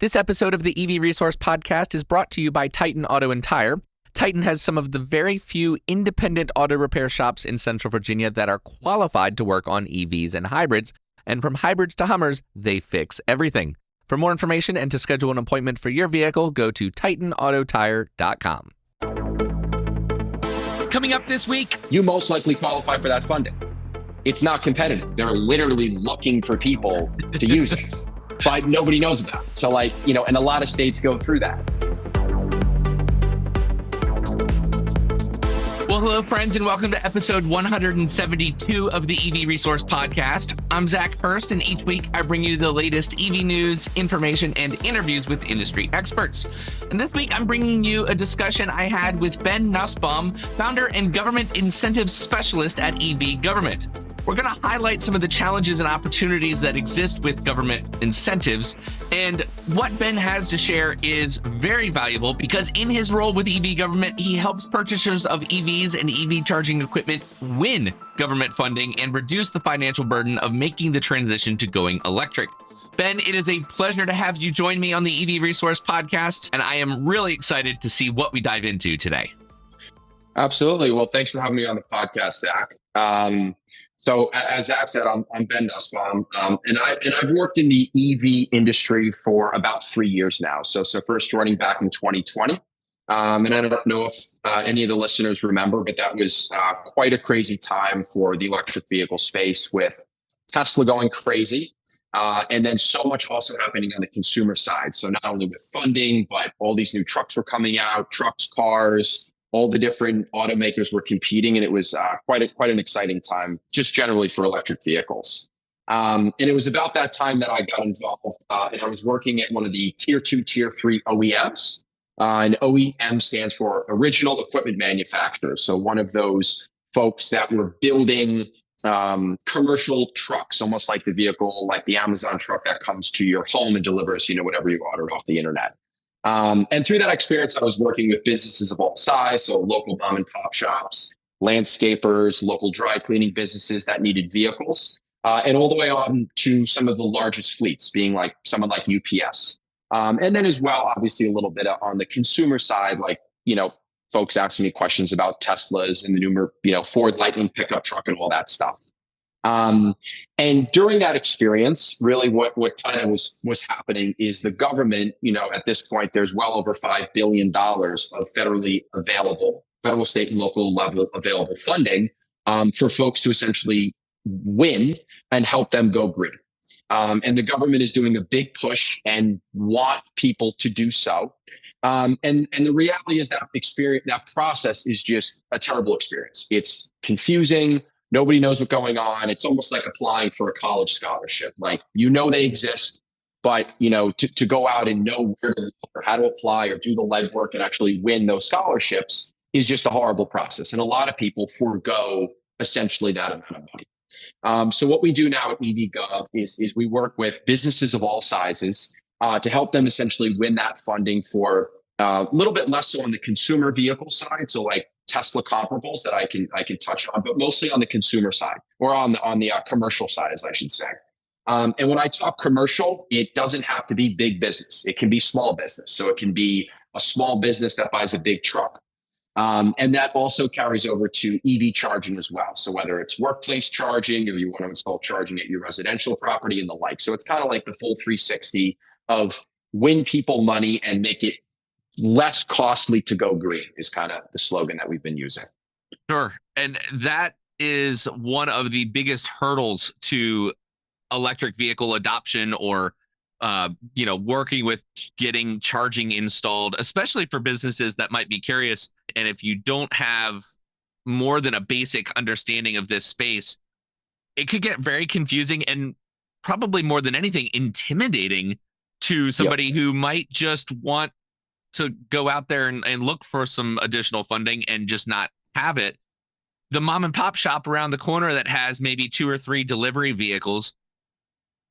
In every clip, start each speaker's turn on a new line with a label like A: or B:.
A: This episode of the EV Resource Podcast is brought to you by Titan Auto and Tire. Titan has some of the very few independent auto repair shops in Central Virginia that are qualified to work on EVs and hybrids. And from hybrids to Hummers, they fix everything. For more information and to schedule an appointment for your vehicle, go to TitanAutoTire.com. Coming up this week,
B: you most likely qualify for that funding. It's not competitive. They're literally looking for people to use it, but nobody knows about it. So and a lot of states go through that.
A: Well, hello, friends, and welcome to episode 172 of the EV Resource Podcast. I'm Zach Hurst, and each week I bring you the latest EV news, information, and interviews with industry experts. And this week I'm bringing you a discussion I had with Ben Nussbaum, founder and government incentives specialist at EVGovt. We're going to highlight some of the challenges and opportunities that exist with government incentives. And what Ben has to share is very valuable because in his role with EVGovt, he helps purchasers of EVs and EV charging equipment win government funding and reduce the financial burden of making the transition to going electric. Ben, it is a pleasure to have you join me on the EV Resource Podcast, and I am really excited to see what we dive into today.
B: Absolutely. Well, thanks for having me on the podcast, Zach. So as Zach said, I'm Ben Nussbaum, and I've worked in the EV industry for about 3 years now. So first joining back in 2020, and I don't know if any of the listeners remember, but that was quite a crazy time for the electric vehicle space with Tesla going crazy, and then so much also happening on the consumer side. So not only with funding, but all these new trucks were coming out, trucks, cars. All the different automakers were competing, and it was quite an exciting time, just generally for electric vehicles. And it was about that time that I got involved, and I was working at one of the tier 2, tier 3 OEMs. And OEM stands for Original Equipment Manufacturers. So one of those folks that were building commercial trucks, almost like the vehicle, like the Amazon truck that comes to your home and delivers, whatever you ordered off the internet. And through that experience, I was working with businesses of all size, so local mom and pop shops, landscapers, local dry cleaning businesses that needed vehicles, and all the way on to some of the largest fleets, being like someone like UPS. And then as well, obviously a little bit on the consumer side, like, folks asking me questions about Teslas and the new, Ford Lightning pickup truck and all that stuff. And during that experience, really what kind of was happening is the government, at this point, there's well over $5 billion of federally available, federal, state, and local level available funding for folks to essentially win and help them go green. And the government is doing a big push and want people to do so. And the reality is that process is just a terrible experience. It's confusing. Nobody knows what's going on. It's almost like applying for a college scholarship. Like, they exist, but, to go out and know where to look or how to apply or do the legwork and actually win those scholarships is just a horrible process. And a lot of people forego essentially that amount of money. So what we do now at EVGovt is we work with businesses of all sizes to help them essentially win that funding for a little bit less so on the consumer vehicle side. So like Tesla comparables that I can touch on, but mostly on the consumer side or on the commercial side, as I should say. And when I talk commercial, it doesn't have to be big business. It can be small business. So it can be a small business that buys a big truck. And that also carries over to EV charging as well. So whether it's workplace charging or you want to install charging at your residential property and the like. So it's kind of like the full 360 of win people money and make it less costly to go green is kind of the slogan that we've been using.
A: Sure. And that is one of the biggest hurdles to electric vehicle adoption or, working with getting charging installed, especially for businesses that might be curious. And if you don't have more than a basic understanding of this space, it could get very confusing and probably more than anything, intimidating to somebody who might just want to go out there and look for some additional funding and just not have it. The mom and pop shop around the corner that has maybe 2 or 3 delivery vehicles,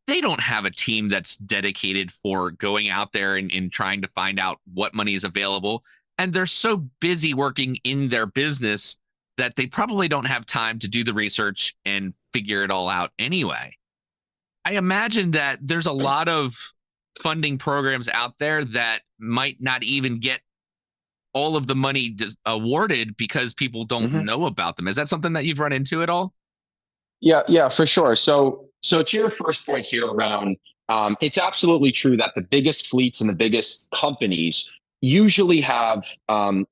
A: they don't have a team that's dedicated for going out there and trying to find out what money is available. And they're so busy working in their business that they probably don't have time to do the research and figure it all out anyway. I imagine that there's a lot of funding programs out there that might not even get all of the money awarded because people don't
B: Mhm.
A: know about them. Is that something that you've run into at all?
B: Yeah, for sure. So to your first point here around, it's absolutely true that the biggest fleets and the biggest companies usually have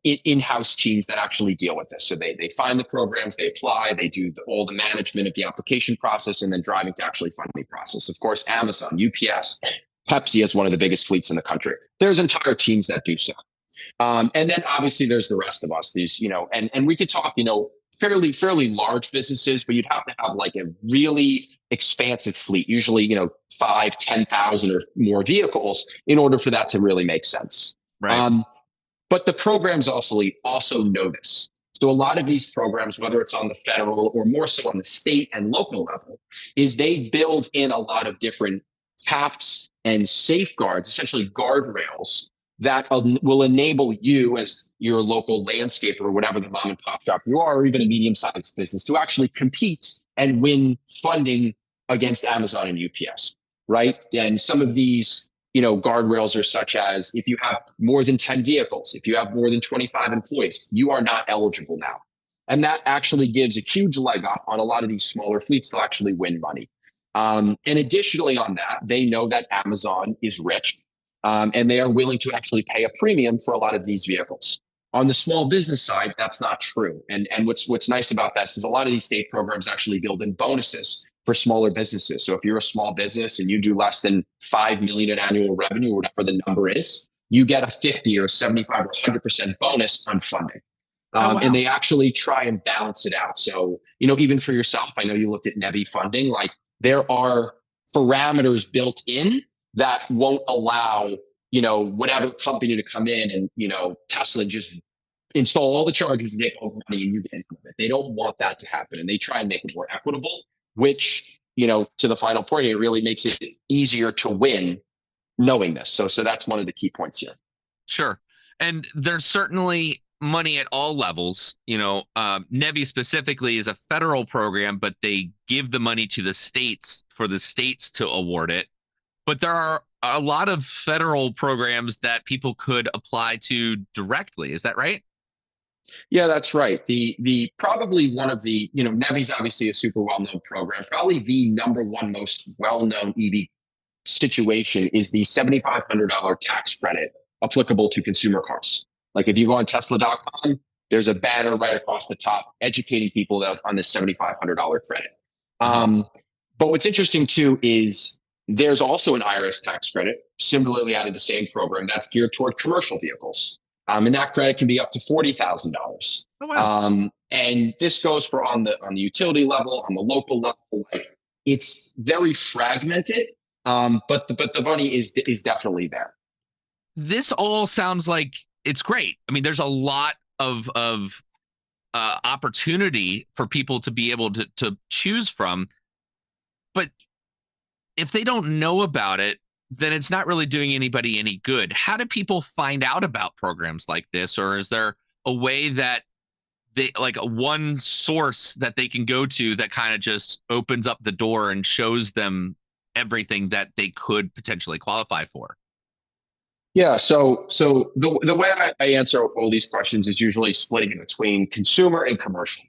B: in-house teams that actually deal with this. So they find the programs, they apply, they do all the management of the application process, and then driving to actually funding process. Of course, Amazon, UPS, Pepsi is one of the biggest fleets in the country. There's entire teams that do so. And then obviously there's the rest of us, these, and we could talk, fairly large businesses, but you'd have to have like a really expansive fleet, usually, 5, 10,000 or more vehicles in order for that to really make sense.
A: Right.
B: Um, but the programs also know this. So a lot of these programs, whether it's on the federal or more so on the state and local level, is they build in a lot of different caps and safeguards, essentially guardrails that will enable you as your local landscaper or whatever the mom and pop shop you are, or even a medium-sized business, to actually compete and win funding against Amazon and UPS, right? And some of these, guardrails are such as if you have more than 10 vehicles, if you have more than 25 employees, you are not eligible now. And that actually gives a huge leg up on a lot of these smaller fleets to actually win money. And additionally on that, they know that Amazon is rich, and they are willing to actually pay a premium for a lot of these vehicles. On the small business side, that's not true. And what's nice about that is a lot of these state programs actually build in bonuses for smaller businesses. So if you're a small business and you do less than 5 million in annual revenue, or whatever the number is, you get a 50 or 75 or 100% bonus on funding.
A: Oh,
B: And
A: wow.
B: they actually try and balance it out. So, even for yourself, I know you looked at NEVI funding, like there are parameters built in that won't allow, whatever company to come in and, Tesla just install all the chargers and get all the money and you get it. They don't want that to happen. And they try and make it more equitable, which, to the final point, it really makes it easier to win knowing this. So that's one of the key points here.
A: Sure. And there's certainly money at all levels. NEVI specifically is a federal program, but they give the money to the states for the states to award it. But there are a lot of federal programs that people could apply to directly. Is that right?
B: Yeah, that's right. The probably one of the, NEVI's obviously a super well-known program. Probably the number one most well-known EV situation is the $7,500 tax credit applicable to consumer cars. Like if you go on Tesla.com, there's a banner right across the top educating people on this $7,500 credit.
A: Uh-huh.
B: But what's interesting too is there's also an IRS tax credit, similarly out of the same program, that's geared toward commercial vehicles. And that credit can be up to $40,000.
A: Oh, wow.
B: And this goes for on the utility level, on the local level. Like it's very fragmented, but the money is definitely there.
A: This all sounds like it's great. I mean, there's a lot of opportunity for people to be able to choose from. But if they don't know about it, then it's not really doing anybody any good. How do people find out about programs like this? Or is there a way that they like one source that they can go to that kind of just opens up the door and shows them everything that they could potentially qualify for?
B: Yeah, so the way I answer all these questions is usually splitting it between consumer and commercial.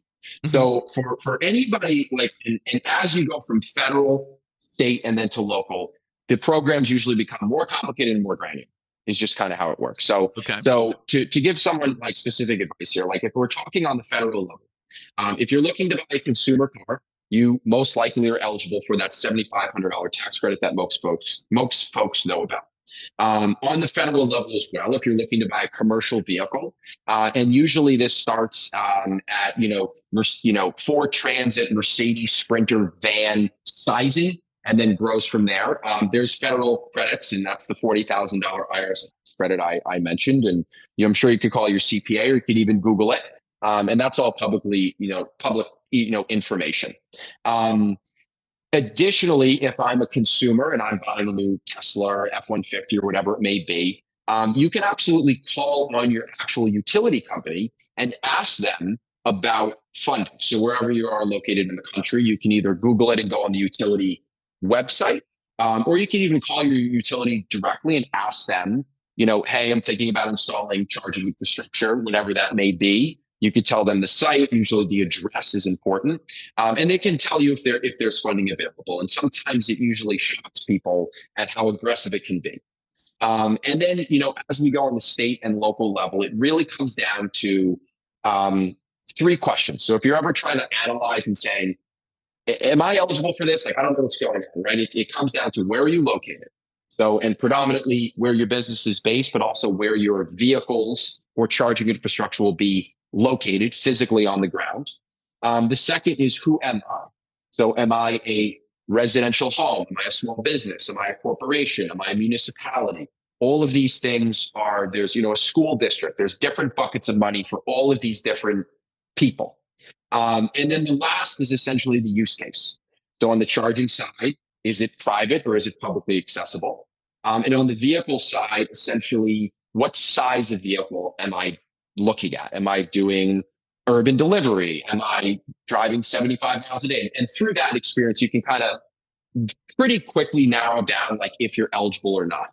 A: Mhm.
B: So for anybody like and as you go from federal, state, and then to local, the programs usually become more complicated and more granular. Is just kind of how it works. So
A: Okay.
B: so to give someone like specific advice here, like if we're talking on the federal level, if you're looking to buy a consumer car, you most likely are eligible for that $7,500 tax credit that most folks know about. On the federal level as well, if you're looking to buy a commercial vehicle, and usually this starts at Ford Transit, Mercedes Sprinter van sizing, and then grows from there. There's federal credits, and that's the $40,000 IRS credit I mentioned, and I'm sure you could call your CPA or you could even Google it, and that's all public information. Um, Additionally, if I'm a consumer and I'm buying a new Tesla or F-150 or whatever it may be, you can absolutely call on your actual utility company and ask them about funding. So wherever you are located in the country, you can either Google it and go on the utility website, Or you can even call your utility directly and ask them, hey, I'm thinking about installing charging infrastructure, whatever that may be. You could tell them the site. Usually, the address is important, and they can tell you if there's funding available. And sometimes it usually shocks people at how aggressive it can be. And then, as we go on the state and local level, it really comes down to three questions. So if you're ever trying to analyze and saying, am I eligible for this? Like, I don't know what's going on, right? It comes down to where are you located? So, and predominantly where your business is based, but also where your vehicles or charging infrastructure will be located physically on the ground. The second is who am I? So, am I a residential home? Am I a small business? Am I a corporation? Am I a municipality? All of these things are, there's, a school district, there's different buckets of money for all of these different people. And then the last is essentially the use case. So on the charging side, is it private or is it publicly accessible? And on the vehicle side, essentially, what size of vehicle am I looking at? Am I doing urban delivery? Am I driving 75 miles a day? And through that experience, you can kind of pretty quickly narrow down like if you're eligible or not.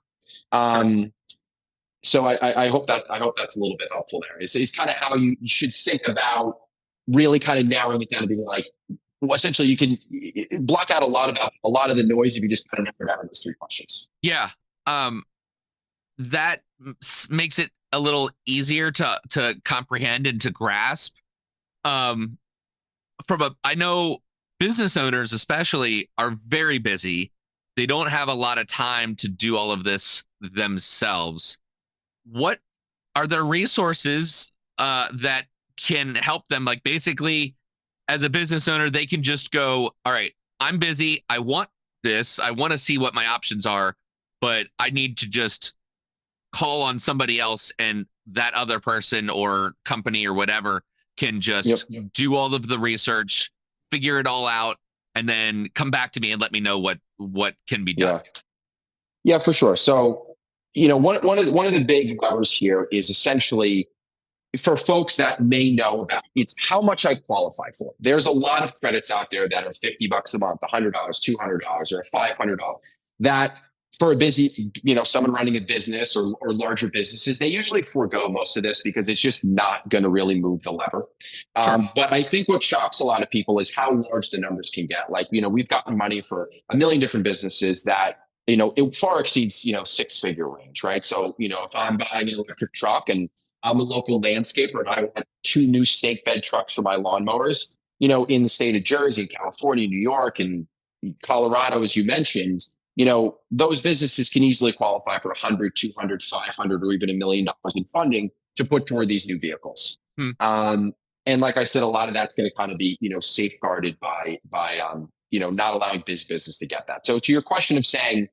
B: So I hope that's a little bit helpful there. It's kind of how you should think about really kind of narrowing it down to being like, well, essentially you can block out a lot of the noise if you just kind of narrow down those three questions.
A: Yeah. That makes it a little easier to comprehend and to grasp. I know business owners especially are very busy. They don't have a lot of time to do all of this themselves. What are there resources that can help them? Like, basically, as a business owner, they can just go, all right, I'm busy. I want this. I want to see what my options are, but I need to just call on somebody else, and that other person or company or whatever can just do all of the research, figure it all out, and then come back to me and let me know what can be done.
B: Yeah, for sure. So, one of the big levers here is essentially for folks that may know about it's how much I qualify for. There's a lot of credits out there that are $50 a month, $100, $200, or $500 that for a busy, someone running a business or larger businesses, they usually forego most of this because it's just not going to really move the lever.
A: Sure.
B: But I think what shocks a lot of people is how large the numbers can get. Like, we've gotten money for a million different businesses that, it far exceeds, 6-figure range, right? So, if I'm buying an electric truck and I'm a local landscaper and I want 2 new stake bed trucks for my lawnmowers, in the state of Jersey, California, New York, and Colorado, as you mentioned, those businesses can easily qualify for 100, 200, 500, or even $1 million in funding to put toward these new vehicles. And like I said, a lot of that's going to kind of be, safeguarded by not allowing business to get that. So to your question of saying,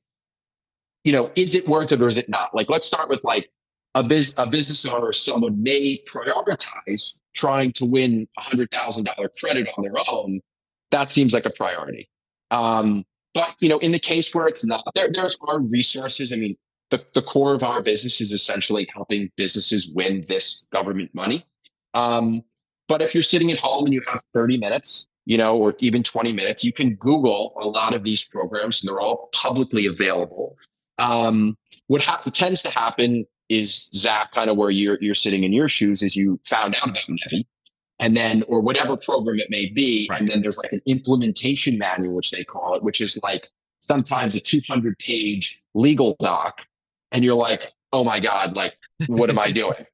B: is it worth it or is it not? Like, let's start with like a business owner or someone may prioritize trying to win $100,000 credit on their own. That seems like a priority. But, in the case where it's not, there's our resources. I mean, the core of our business is essentially helping businesses win this government money. But if you're sitting at home and you have 30 minutes, or even 20 minutes, you can Google a lot of these programs and they're all publicly available. What tends to happen is, Zach, kind of where you're sitting in your shoes, is you found out about NEVI, and then, or whatever program it may be. Right. And then there's like an implementation manual, which they call it, which is like sometimes a 200-page legal doc. And you're like, oh my God, like, what am I doing?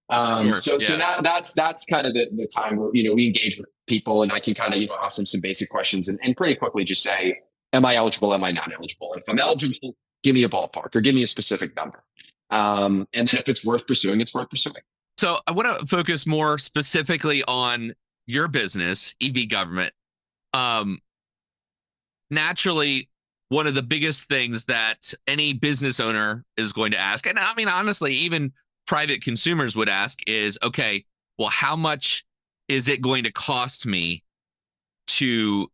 B: So now that's kind of the time where, we engage with people and I can kind of, ask them some basic questions and pretty quickly just say, am I eligible? Am I not eligible? And if I'm eligible, give me a ballpark or give me a specific number. And then if it's worth pursuing, it's worth pursuing.
A: So I want to focus more specifically on your business, EVGovt. Naturally, one of the biggest things that any business owner is going to ask, and I mean, honestly, even private consumers would ask is, okay, well, how much is it going to cost me to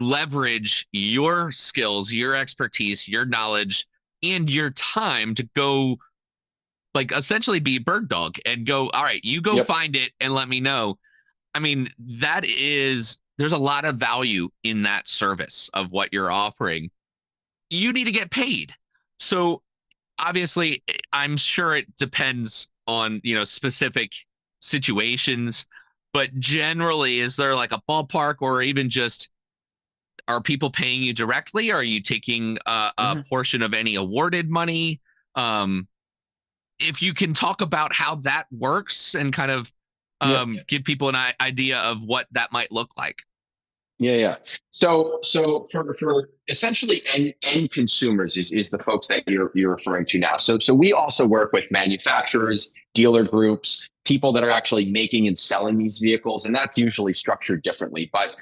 A: leverage your skills, your expertise, your knowledge, and your time to go, like, essentially be bird dog and go, all right, you go find it and let me know. I mean, there's a lot of value in that service of what you're offering. you need to get paid. So obviously, I'm sure it depends on, specific situations, but generally, is there like a ballpark, or even just, are people paying you directly? Are you taking a
B: Mhm.
A: portion of any awarded money? Um, if you can talk about how that works and kind of
B: Yeah.
A: give people an idea of what that might look like.
B: Yeah, yeah. So for essentially end consumers is the folks that you're referring to now. So we also work with manufacturers, dealer groups, people that are actually making and selling these vehicles, and that's usually structured differently. But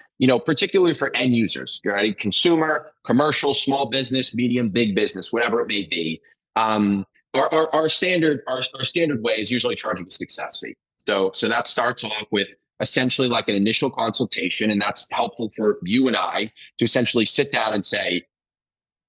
B: particularly for end users, right? Consumer, commercial, small business, medium, big business, whatever it may be. Our standard way is usually charging a success fee. So that starts off with essentially like an initial consultation. And that's helpful for you and I to essentially sit down and say,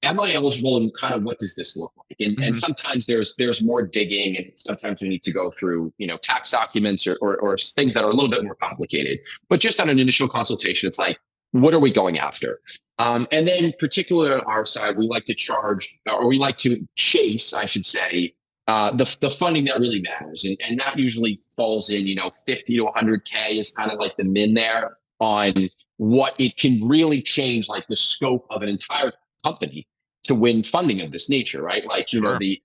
B: am I eligible, and kind of what does this look like? And
A: Mhm.
B: sometimes there's more digging, and sometimes we need to go through, tax documents or things that are a little bit more complicated. But just on an initial consultation, it's like, what are we going after? And then particularly on our side, we like to charge, or we like to chase, I should say, the funding that really matters. And that usually falls in, 50 to 100K is kind of like the min there on what it can really change, like the scope of an entire company to win funding of this nature, right? Like,
A: Sure.
B: the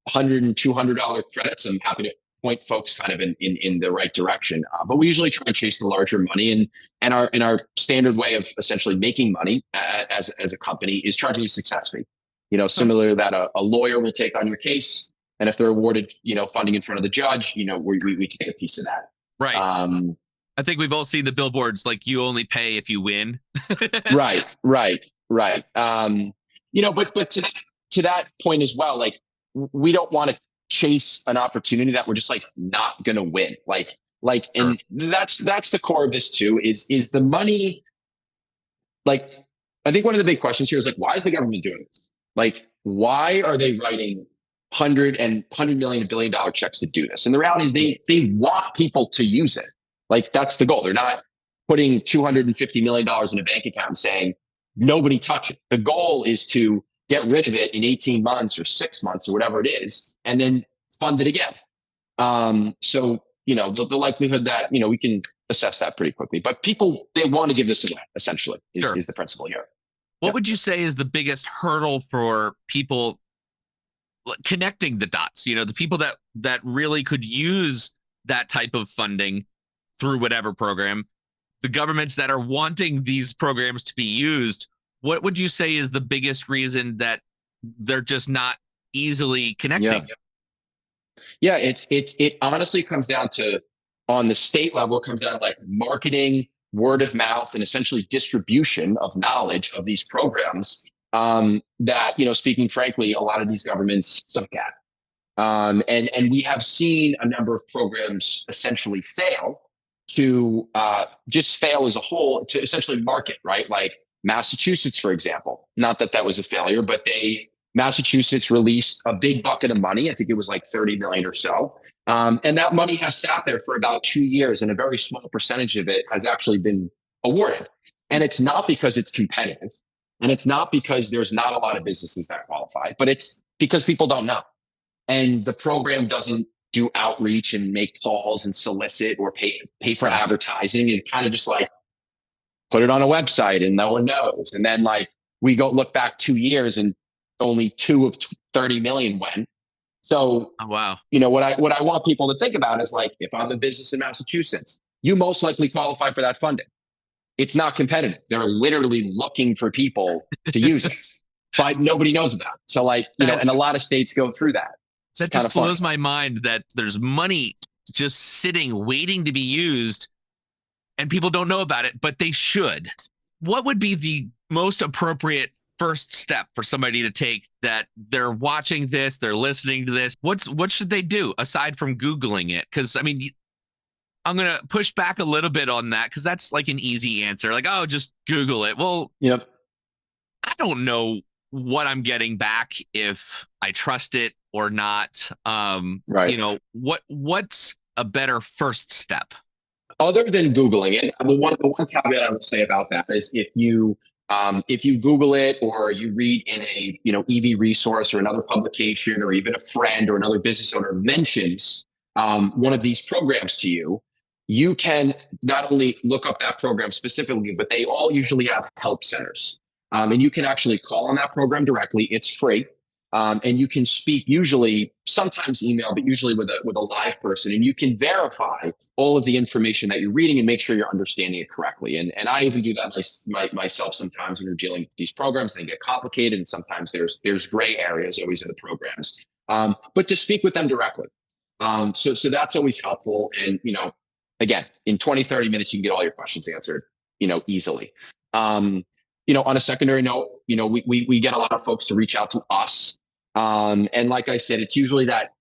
B: $100 and $200 credits, I'm happy to point folks kind of in the right direction. But we usually try and chase the larger money, and our standard way of essentially making money as a company is charging a success fee.
A: Huh.
B: Similar to that a lawyer will take on your case, and if they're awarded, funding in front of the judge, we take a piece of that.
A: Right.
B: Um,
A: I think we've all seen the billboards like, you only pay if you win.
B: right, right, right. But to that point as well, like we don't want to chase an opportunity that we're just like not gonna win.
A: Sure.
B: And that's the core of this too. Is the money, like, I think one of the big questions here is like, why is the government doing this? Like, why are they writing hundred million $1 billion checks to do this? And the reality is they want people to use it. Like, that's the goal. They're not putting $250 million in a bank account and saying nobody touch it. The goal is to get rid of it in 18 months or 6 months or whatever it is, and then fund it again. So the likelihood that we can assess that pretty quickly. But people, they want to give this away. Essentially, is
A: Sure.
B: is the principle here.
A: What
B: Yeah.
A: would you say is the biggest hurdle for people connecting the dots? The people that really could use that type of funding through whatever program, the governments that are wanting these programs to be used. What would you say is the biggest reason that they're just not easily
B: Yeah.
A: connecting?
B: Yeah. It honestly comes down to, on the state level, it comes down to like marketing, word of mouth, and essentially distribution of knowledge of these programs. That, speaking frankly, a lot of these governments suck at. And we have seen a number of programs essentially fail to just fail as a whole to essentially market, right? Like Massachusetts, for example. Not that that was a failure, but Massachusetts released a big bucket of money. I think it was like 30 million or so. And that money has sat there for about 2 years, and a very small percentage of it has actually been awarded. And it's not because it's competitive, and it's not because there's not a lot of businesses that qualify, but it's because people don't know, and the program doesn't do outreach and make calls and solicit or pay for
A: Sure.
B: advertising, and kind of just like put it on a website and no one knows. And then like we go look back 2 years and only two of 30 million went. So,
A: Oh, wow.
B: what I want people to think about is like, if I'm a business in Massachusetts, you most likely qualify for that funding. It's not competitive. They're literally looking for people to use it, but nobody knows about it. So like,
A: That
B: and a lot of states go through that. It's
A: that
B: kind
A: just
B: of funny.
A: blows my mind that there's money just sitting waiting to be used and people don't know about it, but they should. What would be the most appropriate first step for somebody to take, that they're watching this, they're listening to this? What should they do aside from Googling it? Because I mean, I'm gonna push back a little bit on that, because that's like an easy answer. Like, oh, just Google it. Well,
B: Yep.
A: I don't know what I'm getting back, if I trust it or not.
B: Right.
A: What's a better first step?
B: Other than Googling it, the one caveat I would say about that is, if you If you Google it or you read in a EV resource or another publication, or even a friend or another business owner mentions one of these programs to you, you can not only look up that program specifically, but they all usually have help centers. And you can actually call on that program directly. It's free. And you can speak, usually sometimes email, but usually with a live person, and you can verify all of the information that you're reading and make sure you're understanding it correctly. And I even do that myself sometimes when you're dealing with these programs. They get complicated, and sometimes there's gray areas always in the programs. But to speak with them directly. So that's always helpful. And again, in 20, 30 minutes, you can get all your questions answered, easily. On a secondary note, we get a lot of folks to reach out to us. And like I said, it's usually that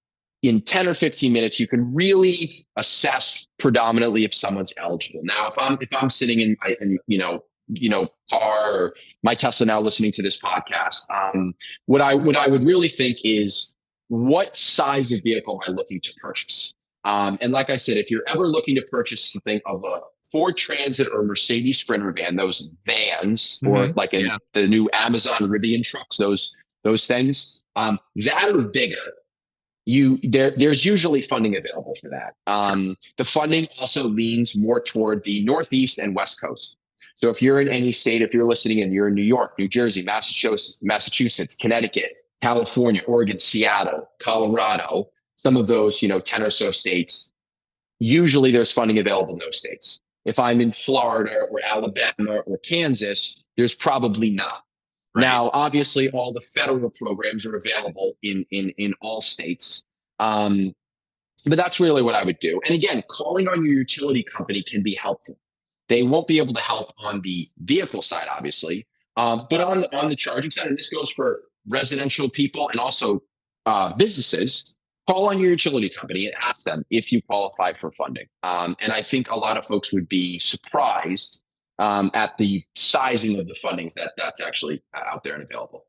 B: in 10 or 15 minutes, you can really assess predominantly if someone's eligible. Now, if I'm sitting in my car, or my Tesla now, listening to this podcast, what I would really think is, what size of vehicle am I looking to purchase? And like I said, if you're ever looking to purchase something of a Ford Transit or Mercedes Sprinter van, those vans, or like in the new Amazon Rivian trucks, those things that are bigger, there's usually funding available for that. The funding also leans more toward the Northeast and West Coast. So if you're in any state, if you're listening and you're in New York, New Jersey, Massachusetts, Connecticut, California, Oregon, Seattle, Colorado, some of those 10 or so states, usually there's funding available in those states. If I'm in Florida or Alabama or Kansas, there's probably not. Right. Now, obviously, all the federal programs are available in all states. But that's really what I would do. And again, calling on your utility company can be helpful. They won't be able to help on the vehicle side, obviously, but on the charging side, and this goes for residential people and also businesses. Call on your utility company and ask them if you qualify for funding. And I think a lot of folks would be surprised at the sizing of the fundings that's actually out there and available.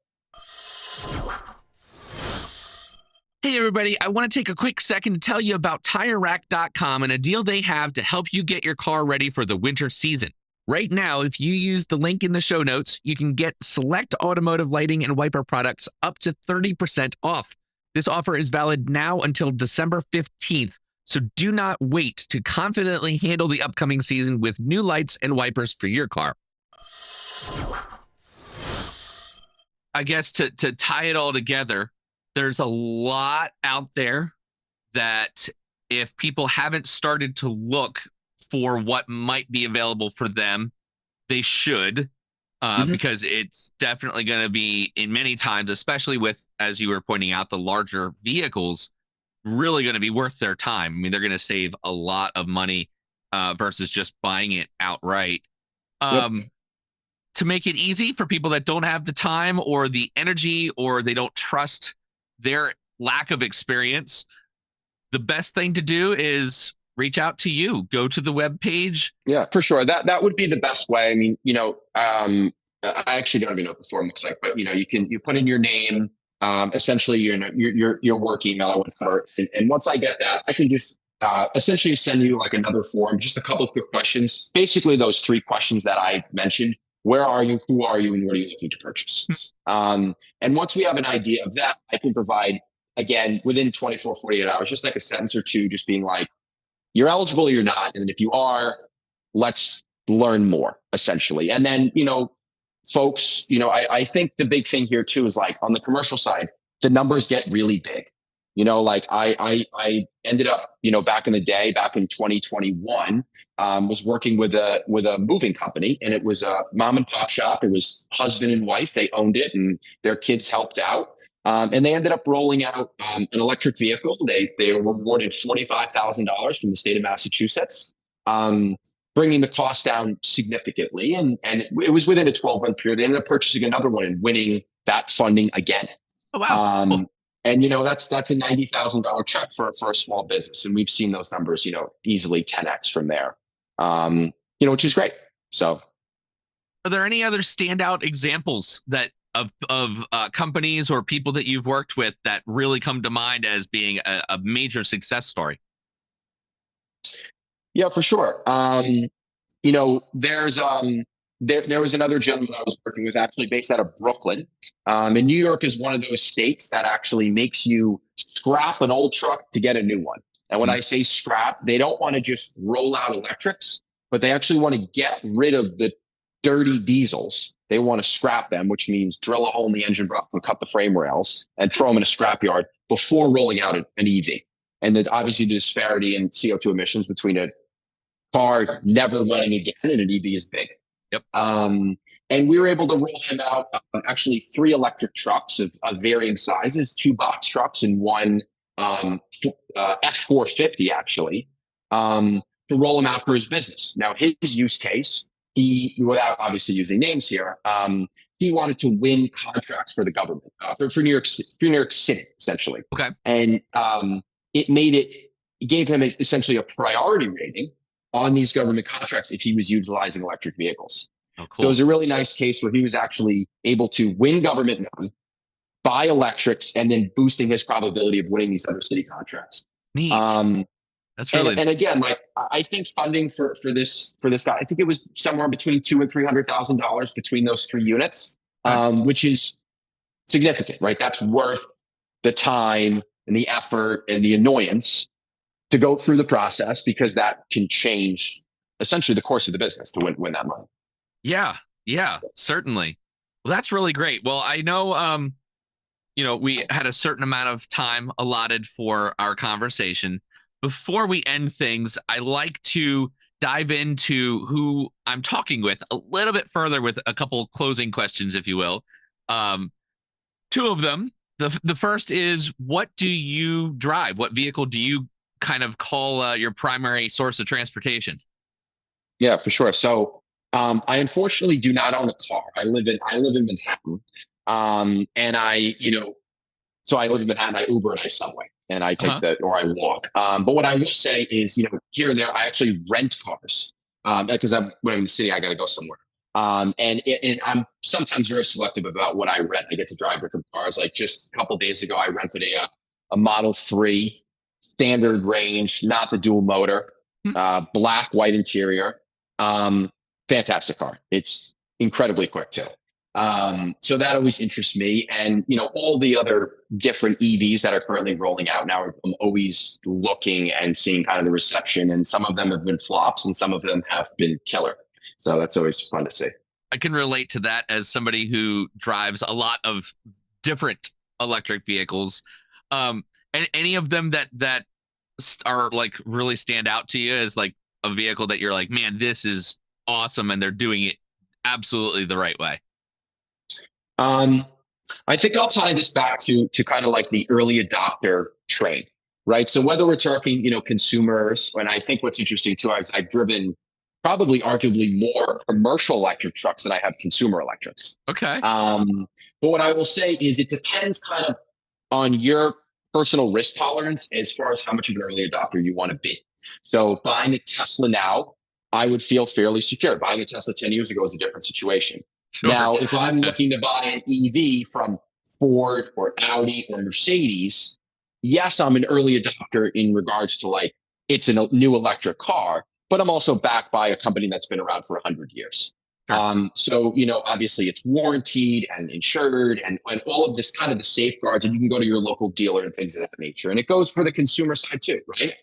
A: Hey, everybody. I want to take a quick second to tell you about TireRack.com and a deal they have to help you get your car ready for the winter season. Right now, if you use the link in the show notes, you can get select automotive lighting and wiper products up to 30% off. This offer is valid now until December 15th, so do not wait to confidently handle the upcoming season with new lights and wipers for your car. I guess to tie it all together, there's a lot out there that if people haven't started to look for what might be available for them, they should. Because it's definitely going to be, in many times, especially with, as you were pointing out, the larger vehicles, really going to be worth their time. I mean, they're going to save a lot of money versus just buying it outright. To make it easy for people that don't have the time or the energy, or they don't trust their lack of experience, the best thing to do is reach out to you. Go to the webpage.
B: Yeah, for sure. That would be the best way. I mean, I actually don't even know what the form looks like, but you put in your name, essentially your work email or whatever. And once I get that, I can just essentially send you like another form, just a couple of quick questions. Basically, those 3 questions that I mentioned: where are you, who are you, and what are you looking to purchase? And once we have an idea of that, I can provide, again, within 24, 48 hours, just like a sentence or two, just being like, you're eligible or you're not. And if you are, let's learn more, essentially. And then, folks, I think the big thing here too is, like, on the commercial side, the numbers get really big. Like I ended up, back in the day, back in 2021, was working with a moving company, and it was a mom and pop shop. It was husband and wife. They owned it, and their kids helped out. And they ended up rolling out an electric vehicle. They were awarded $45,000 from the state of Massachusetts, bringing the cost down significantly. And it was within a 12-month period. They ended up purchasing another one and winning that funding again.
A: Oh, wow. Cool.
B: And that's a $90,000 check for a small business, and we've seen those numbers, easily 10x from there. Which is great. So,
A: are there any other standout examples that of companies or people that you've worked with that really come to mind as being a major success story?
B: Yeah, for sure. There's there was another gentleman I was working with, actually based out of Brooklyn. And New York is one of those states that actually makes you scrap an old truck to get a new one. And when
A: Mm.
B: I say scrap, they don't want to just roll out electrics, but they actually want to get rid of the dirty diesels. They want to scrap them, which means drill a hole in the engine block and cut the frame rails and throw them in a scrapyard before rolling out an EV. And then obviously the disparity in CO2 emissions between a car never running again and an EV is big.
A: Yep.
B: And we were able to roll him out actually 3 electric trucks of varying sizes, 2 box trucks and one F450 actually, to roll him out for his business. Now, his use case, without obviously using names here, he wanted to win contracts for the government, for New York City, essentially.
A: Okay.
B: And it gave him essentially a priority rating on these government contracts if he was utilizing electric vehicles.
A: Oh,
B: So
A: cool.
B: it was a really nice case where he was actually able to win government money, buy electrics, and then boosting his probability of winning these other city contracts.
A: Neat. That's
B: And,
A: really
B: and again, like I think funding for this guy, I think it was somewhere between $200,000 and $300,000 between those 3 units, which is significant, right? That's worth the time and the effort and the annoyance to go through the process, because that can change essentially the course of the business to win that money.
A: Yeah, certainly. Well, that's really great. Well, I know, we had a certain amount of time allotted for our conversation. Before we end things, I like to dive into who I'm talking with a little bit further with a couple closing questions, if you will. 2 of them. The first is, what do you drive? What vehicle do you kind of call your primary source of transportation?
B: Yeah, for sure. So I unfortunately do not own a car. I live in Manhattan. And so I live in Manhattan, I Uber and I Subway, and I take or I walk. But what I will say is, here and there, I actually rent cars, because when I'm in the city, I got to go somewhere. And I'm sometimes very selective about what I rent. I get to drive different cars. Like just a couple of days ago, I rented a Model 3 standard range, not the dual motor, black, white interior. Fantastic car. It's incredibly quick too. So that always interests me. And, all the other different EVs that are currently rolling out now, I'm always looking and seeing kind of the reception. And some of them have been flops and some of them have been killer. So that's always fun to see.
A: I can relate to that as somebody who drives a lot of different electric vehicles. And any of them that are like really stand out to you as like a vehicle that you're like, man, this is awesome, and they're doing it absolutely the right way?
B: I think I'll tie this back to kind of like the early adopter train, right? So whether we're talking, consumers, and I think what's interesting too is I've driven probably arguably more commercial electric trucks than I have consumer electrics.
A: Okay.
B: But what I will say is it depends kind of on your personal risk tolerance as far as how much of an early adopter you want to be. So buying a Tesla now, I would feel fairly secure. Buying a Tesla 10 years ago is a different situation.
A: Sure.
B: Now, if I'm looking to buy an EV from Ford or Audi or Mercedes, yes, I'm an early adopter in regards to like, it's a new electric car, but I'm also backed by a company that's been around for 100 years.
A: Sure.
B: So, obviously it's warranted and insured and all of this kind of the safeguards, and you can go to your local dealer and things of that nature. And it goes for the consumer side too, right?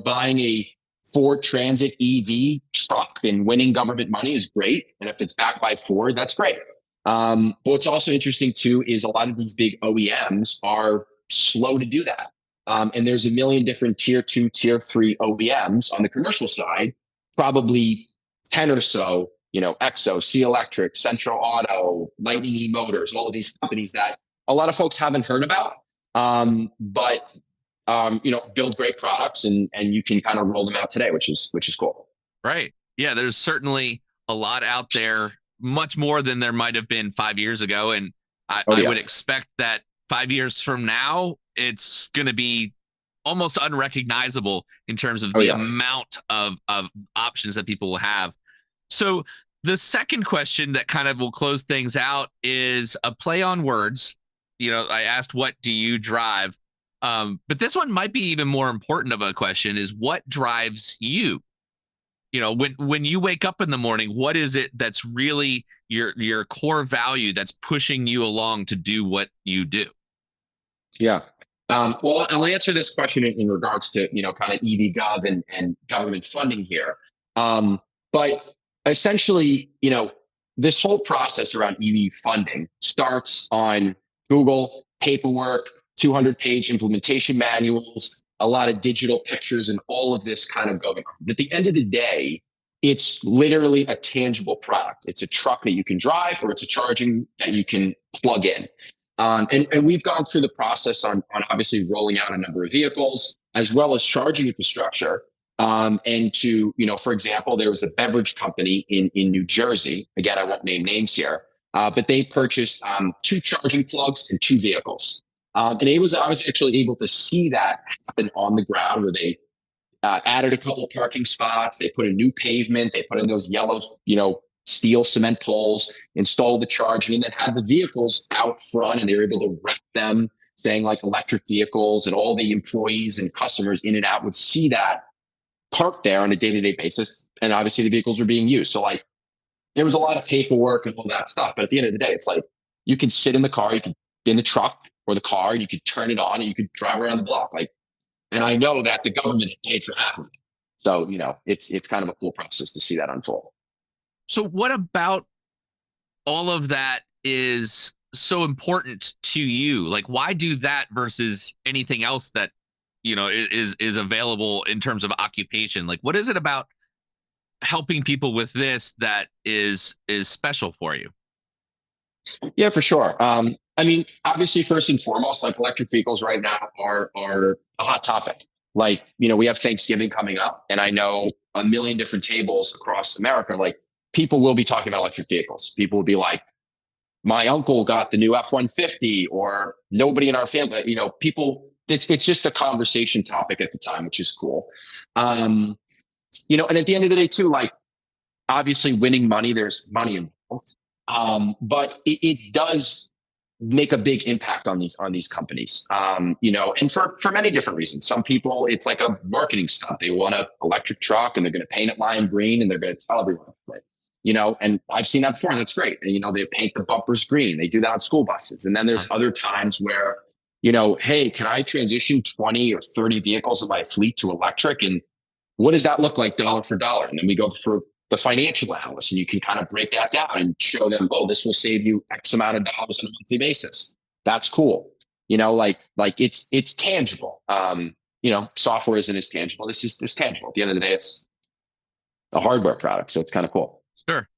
B: Buying a Ford Transit EV truck and winning government money is great. And if it's backed by Ford, that's great. But what's also interesting too is a lot of these big OEMs are slow to do that. And there's a million different tier 2, tier 3 OEMs on the commercial side, probably 10 or so, Exo, C Electric, Central Auto, Lightning E Motors, all of these companies that a lot of folks haven't heard about. But build great products and you can kind of roll them out today, which is cool.
A: Right. Yeah. There's certainly a lot out there, much more than there might have been 5 years ago. And I would expect that 5 years from now, it's going to be almost unrecognizable in terms of the amount of options that people will have. So the second question that kind of will close things out is a play on words. I asked, what do you drive? But this one might be even more important of a question, is what drives you? when you wake up in the morning, what is it that's really your core value that's pushing you along to do what you do?
B: Yeah. Well, I'll answer this question in regards to, kind of EVGov and government funding here. But essentially, this whole process around EV funding starts on Google paperwork, 200-page implementation manuals, a lot of digital pictures, and all of this kind of going on. But at the end of the day, it's literally a tangible product. It's a truck that you can drive, or it's a charging that you can plug in. And we've gone through the process on obviously rolling out a number of vehicles as well as charging infrastructure. And for example, there was a beverage company in New Jersey. Again, I won't name names here, but they purchased 2 charging plugs and 2 vehicles. And I was actually able to see that happen on the ground, where they added a couple of parking spots. They put a new pavement. They put in those yellow, steel cement poles, installed the charging, and then had the vehicles out front, and they were able to wrap them saying like electric vehicles, and all the employees and customers in and out would see that parked there on a day-to-day basis. And obviously the vehicles were being used. So like there was a lot of paperwork and all that stuff. But at the end of the day, it's like you could sit in the car, you could be in the truck or the car, and you could turn it on and you could drive around the block. And I know that the government had paid for half of it. So, it's kind of a cool process to see that unfold.
A: So what about all of that is so important to you? Like, why do that versus anything else that, is available in terms of occupation? Like, what is it about helping people with this that is special for you?
B: Yeah, for sure. Obviously, first and foremost, like electric vehicles right now are a hot topic. Like, we have Thanksgiving coming up, and I know a million different tables across America, like people will be talking about electric vehicles. People will be like, my uncle got the new F-150, or nobody in our family, it's just a conversation topic at the time, which is cool. And at the end of the day too, like obviously winning money, there's money involved. But it does make a big impact on these companies. And for many different reasons. Some people, it's like a marketing stunt. They want an electric truck, and they're going to paint it lime green, and they're going to tell everyone, and I've seen that before, and that's great. And, they paint the bumpers green. They do that on school buses. And then there's other times where, hey, can I transition 20 or 30 vehicles of my fleet to electric? And what does that look like dollar for dollar? And then we go for the financial analyst, and you can kind of break that down and show them, oh, this will save you X amount of dollars on a monthly basis. That's cool. Like it's tangible. Software isn't as tangible. This is tangible. At the end of the day, it's a hardware product. So it's kind of cool.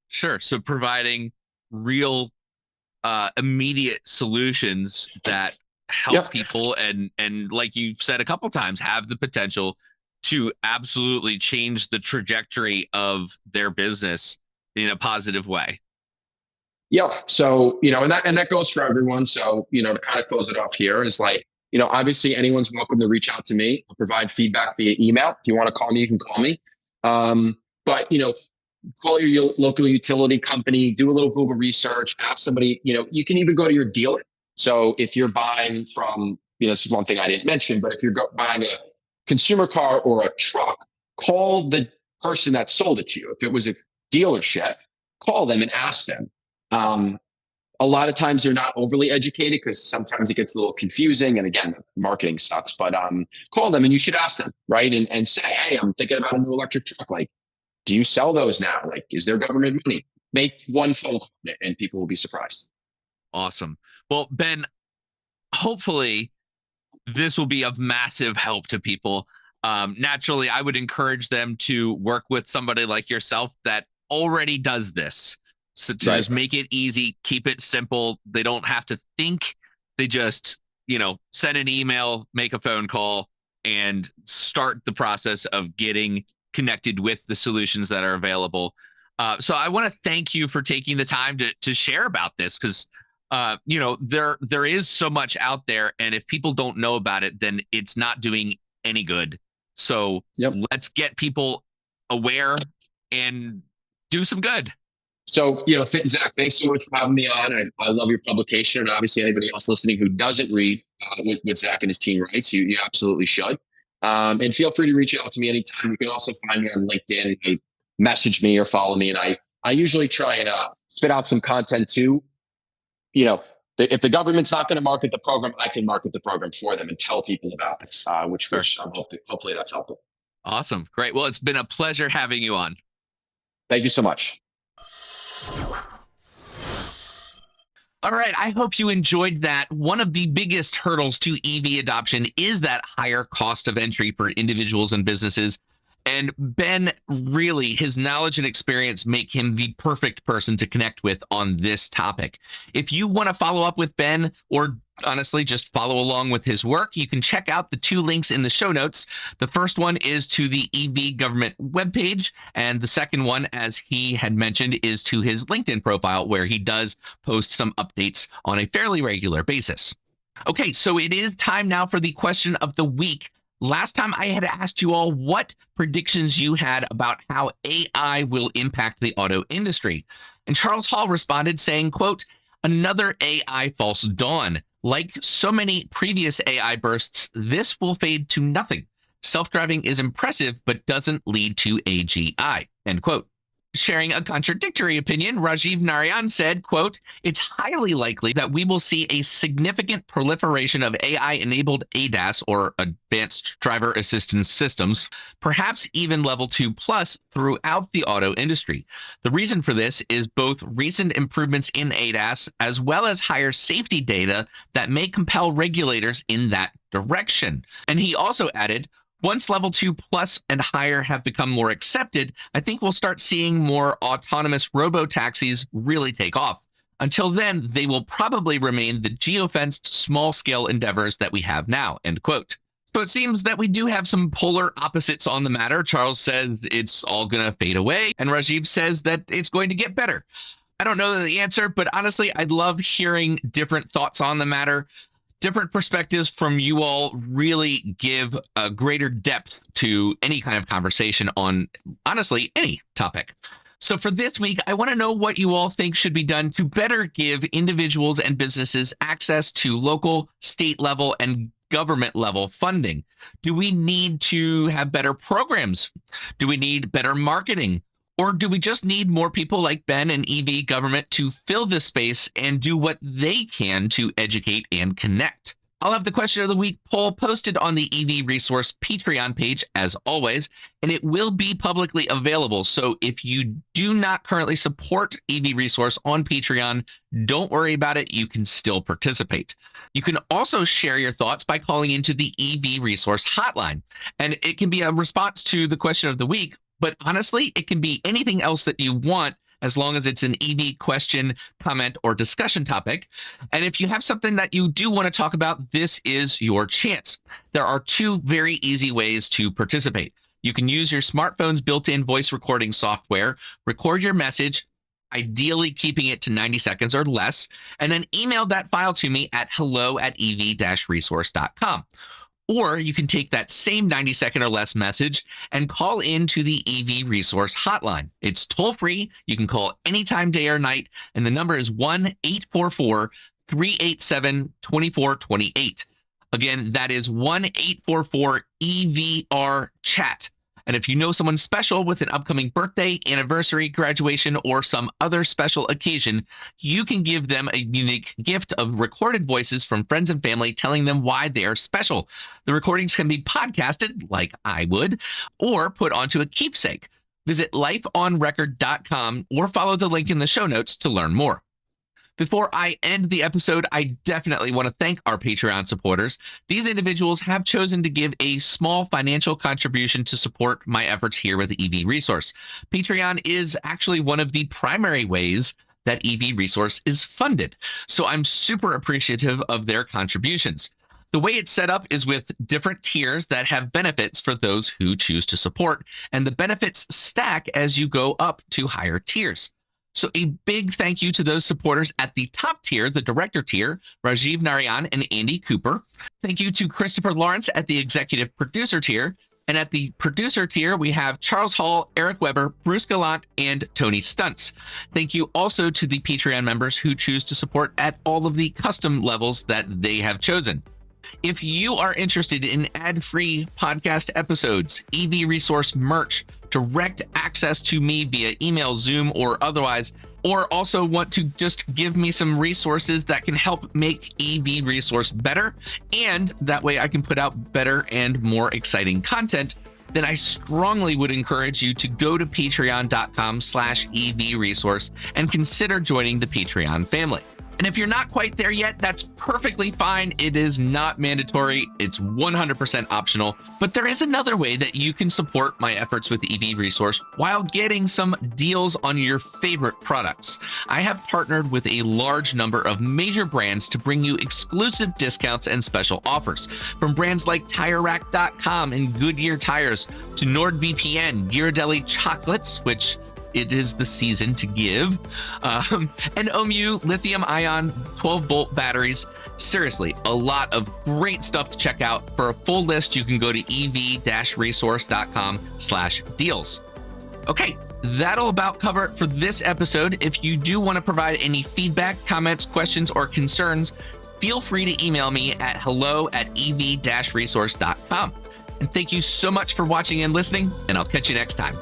A: Sure. So providing real immediate solutions that help people and like you said a couple times, have the potential to absolutely change the trajectory of their business in a positive way.
B: Yeah. So, and that goes for everyone. So, to kind of close it off here is like, obviously anyone's welcome to reach out to me. I'll provide feedback via email. If you want to call me, you can call me. But, call your local utility company, do a little Google research, ask somebody, you can even go to your dealer. So if you're buying from, this is one thing I didn't mention, but if you're buying a consumer car or a truck, call the person that sold it to you. If it was a dealership, call them and ask them. A lot of times they're not overly educated, because sometimes it gets a little confusing. And again, marketing sucks, but call them and you should ask them, right? And say, hey, I'm thinking about a new electric truck. Like, do you sell those now? Like, is there government money? Make one phone call and people will be surprised.
A: Awesome. Well, Ben, hopefully this will be of massive help to people. Naturally, I would encourage them to work with somebody like yourself that already does this. So to just make it easy, keep it simple. They don't have to think. They just, send an email, make a phone call, and start the process of getting connected with the solutions that are available. So I want to thank you for taking the time to share about this, because there is so much out there, and if people don't know about it, then it's not doing any good. So let's get people aware and do some good.
B: So, Zach, thanks so much for having me on. I love your publication, and obviously anybody else listening who doesn't read what Zach and his team writes, you absolutely should. And feel free to reach out to me anytime. You can also find me on LinkedIn. I message me or follow me. And I usually try and spit out some content too. If the government's not going to market the program, I can market the program for them and tell people about this, which I'm hopefully that's helpful.
A: Awesome. Great. Well, it's been a pleasure having you on.
B: Thank you so much.
A: All right. I hope you enjoyed that. One of the biggest hurdles to EV adoption is that higher cost of entry for individuals and businesses. And Ben, really, his knowledge and experience make him the perfect person to connect with on this topic. If you want to follow up with Ben, or honestly, just follow along with his work, you can check out the 2 links in the show notes. The first one is to the EVGovt webpage, and the second one, as he had mentioned, is to his LinkedIn profile, where he does post some updates on a fairly regular basis. Okay, so it is time now for the question of the week. Last time I had asked you all what predictions you had about how AI will impact the auto industry. And Charles Hall responded saying, quote, "Another AI false dawn. Like so many previous AI bursts, this will fade to nothing. Self-driving is impressive, but doesn't lead to AGI," end quote. Sharing a contradictory opinion, Rajeev Narayan said, quote, "It's highly likely that we will see a significant proliferation of AI-enabled ADAS, or advanced driver assistance systems, perhaps even level 2 plus, throughout the auto industry. The reason for this is both recent improvements in ADAS as well as higher safety data that may compel regulators in that direction." And he also added, "Once level 2 plus and higher have become more accepted, I think we'll start seeing more autonomous robo-taxis really take off. Until then, they will probably remain the geofenced small-scale endeavors that we have now," end quote. So it seems that we do have some polar opposites on the matter. Charles says it's all going to fade away, and Rajeev says that it's going to get better. I don't know the answer, but honestly, I'd love hearing different thoughts on the matter. Different perspectives from you all really give a greater depth to any kind of conversation on, honestly, any topic. So for this week, I want to know what you all think should be done to better give individuals and businesses access to local, state level, and government level funding. Do we need to have better programs? Do we need better marketing? Or do we just need more people like Ben and EVGovt to fill this space and do what they can to educate and connect? I'll have the question of the week poll posted on the EV Resource Patreon page, as always, and it will be publicly available. So if you do not currently support EV Resource on Patreon, don't worry about it. You can still participate. You can also share your thoughts by calling into the EV Resource hotline, and it can be a response to the question of the week. But honestly, it can be anything else that you want, as long as it's an EV question, comment, or discussion topic. And if you have something that you do want to talk about, this is your chance. There are 2 very easy ways to participate. You can use your smartphone's built-in voice recording software, record your message, ideally keeping it to 90 seconds or less, and then email that file to me at hello@ev-resource.com. Or you can take that same 90-second or less message and call into the EV Resource hotline. It's toll-free. You can call anytime, day or night, and the number is 1-844-387-2428. Again, that is 1-844-EVR-CHAT. And if you know someone special with an upcoming birthday, anniversary, graduation, or some other special occasion, you can give them a unique gift of recorded voices from friends and family telling them why they are special. The recordings can be podcasted, like I would, or put onto a keepsake. Visit lifeonrecord.com or follow the link in the show notes to learn more. Before I end the episode, I definitely want to thank our Patreon supporters. These individuals have chosen to give a small financial contribution to support my efforts here with EV Resource. Patreon is actually one of the primary ways that EV Resource is funded, so I'm super appreciative of their contributions. The way it's set up is with different tiers that have benefits for those who choose to support, and the benefits stack as you go up to higher tiers. So a big thank you to those supporters at the top tier, the director tier, Rajeev Narayan and Andy Cooper. Thank you to Christopher Lawrence at the executive producer tier. And at the producer tier, we have Charles Hall, Eric Weber, Bruce Gallant, and Tony Stuntz. Thank you also to the Patreon members who choose to support at all of the custom levels that they have chosen. If you are interested in ad-free podcast episodes, EV Resource merch, direct access to me via email, Zoom, or otherwise, or also want to just give me some resources that can help make EV Resource better, and that way I can put out better and more exciting content, then I strongly would encourage you to go to patreon.com/EV Resource and consider joining the Patreon family. And if you're not quite there yet, that's perfectly fine. It is not mandatory. It's 100% optional. But there is another way that you can support my efforts with EV Resource while getting some deals on your favorite products. I have partnered with a large number of major brands to bring you exclusive discounts and special offers. From brands like TireRack.com and Goodyear Tires to NordVPN, Ghirardelli Chocolates, which it is the season to give, and OMU lithium-ion 12-volt batteries. Seriously, a lot of great stuff to check out. For a full list, you can go to ev-resource.com/deals. Okay, that'll about cover it for this episode. If you do want to provide any feedback, comments, questions, or concerns, feel free to email me at hello@ev-resource.com. And thank you so much for watching and listening, and I'll catch you next time.